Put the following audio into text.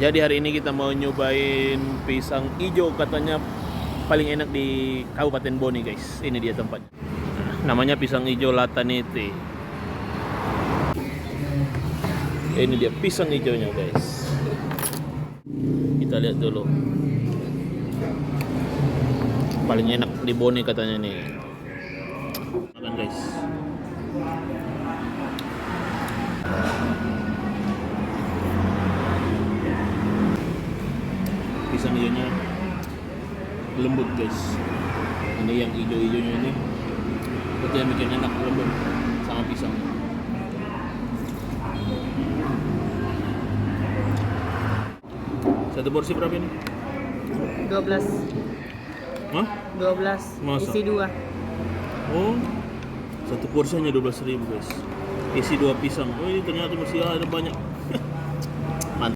Jadi hari ini kita mau nyobain pisang hijau, katanya paling enak di Kabupaten Boni guys. Ini dia tempatnya. Namanya pisang hijau Latanete. Ini dia pisang hijaunya guys. Kita lihat dulu. Paling enak di Boni katanya nih. Makan guys. Pisang hijaunya lembut guys. Ini yang hijau-hijaunya ini itu yang bikin enak, lembut sama pisang. Satu porsi berapa ini? 12. Hah? 12. Masa? Isi 2. Oh, satu porsi hanya 12.000 guys. Isi 2 pisang. Oh, ini ternyata masih ada banyak